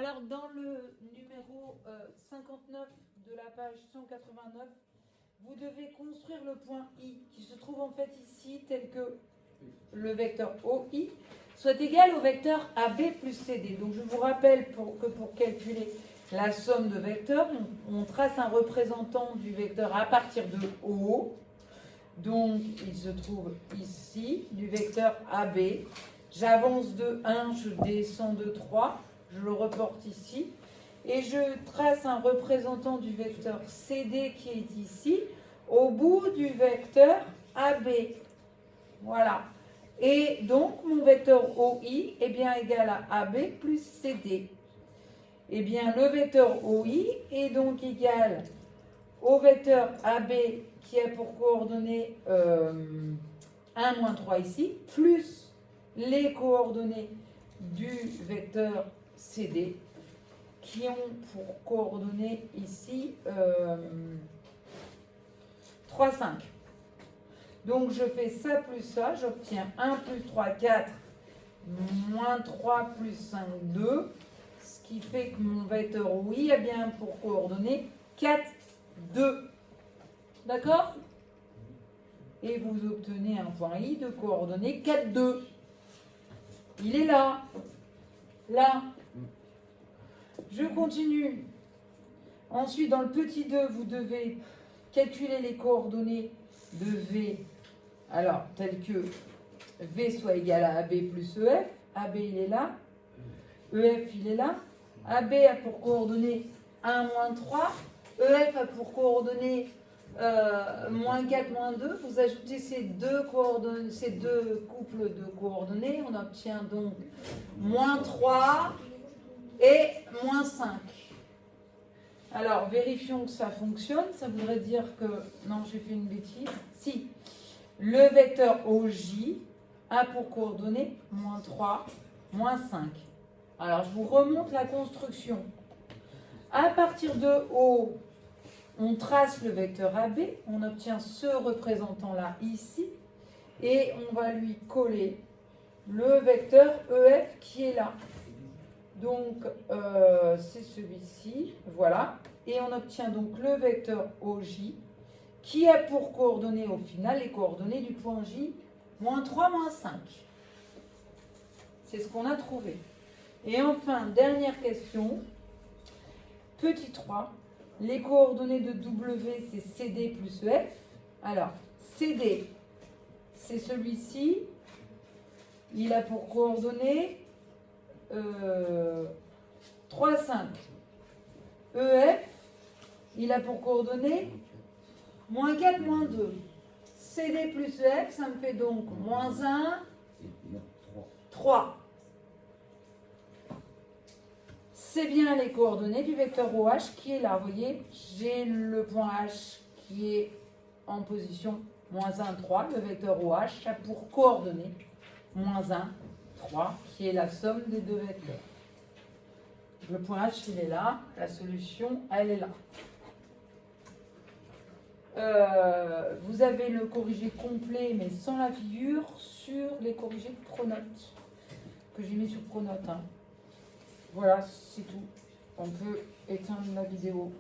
Alors, dans le numéro 59 de la page 189, vous devez construire le point I, qui se trouve en fait ici, tel que le vecteur OI soit égal au vecteur AB plus CD. Donc, je vous rappelle que pour calculer la somme de vecteurs, on trace un représentant du vecteur à partir de O. Donc, il se trouve ici, du vecteur AB. J'avance de 1, je descends de 3, je le reporte ici. Et je trace un représentant du vecteur CD qui est ici, au bout du vecteur AB. Voilà. Et donc, mon vecteur OI est bien égal à AB plus CD. Eh bien, le vecteur OI est donc égal au vecteur AB qui a pour coordonnées 1, moins 3 ici, plus les coordonnées du vecteur CD qui ont pour coordonnées ici 3, 5. Donc, je fais ça plus ça, j'obtiens 1 plus 3, 4, moins 3 plus 5, 2, ce qui fait que mon vecteur OI a bien pour coordonnées 4, 2. D'accord? Et vous obtenez un point I de coordonnées 4, 2. Il est là. Là. Je continue. Ensuite, dans le petit 2, vous devez calculer les coordonnées de V. Alors, tel que V soit égal à AB plus EF. AB, il est là. EF, il est là. AB a pour coordonnées 1, moins 3. EF a pour coordonnées moins 4, moins 2. Vous ajoutez ces deux couples de coordonnées. On obtient donc moins 3 et moins 5. Alors, vérifions que ça fonctionne. Ça voudrait dire que... Non, j'ai fait une bêtise. Si. Le vecteur OJ a pour coordonnées moins 3, moins 5. Alors, je vous remonte la construction. À partir de O, on trace le vecteur AB. On obtient ce représentant-là ici. Et on va lui coller le vecteur EF qui est là. Donc, c'est celui-ci, voilà. Et on obtient donc le vecteur OJ, qui a pour coordonnées au final les coordonnées du point J, moins 3, moins 5. C'est ce qu'on a trouvé. Et enfin, dernière question, petit 3, les coordonnées de W, c'est CD plus EF. Alors, CD, c'est celui-ci, il a pour coordonnées 3, 5. EF, il a pour coordonnées moins 4, moins 2. CD plus EF, ça me fait donc moins 1, 3. C'est bien les coordonnées du vecteur OH qui est là. Vous voyez, j'ai le point H qui est en position moins 1, 3. Le vecteur OH a pour coordonnées moins 1, 3, qui est la somme des deux vecteurs. Le point H, il est là. La solution, elle est là. Vous avez le corrigé complet, mais sans la figure, sur les corrigés de Pronote, que j'ai mis sur Pronote. Hein. Voilà, c'est tout. On peut éteindre la vidéo.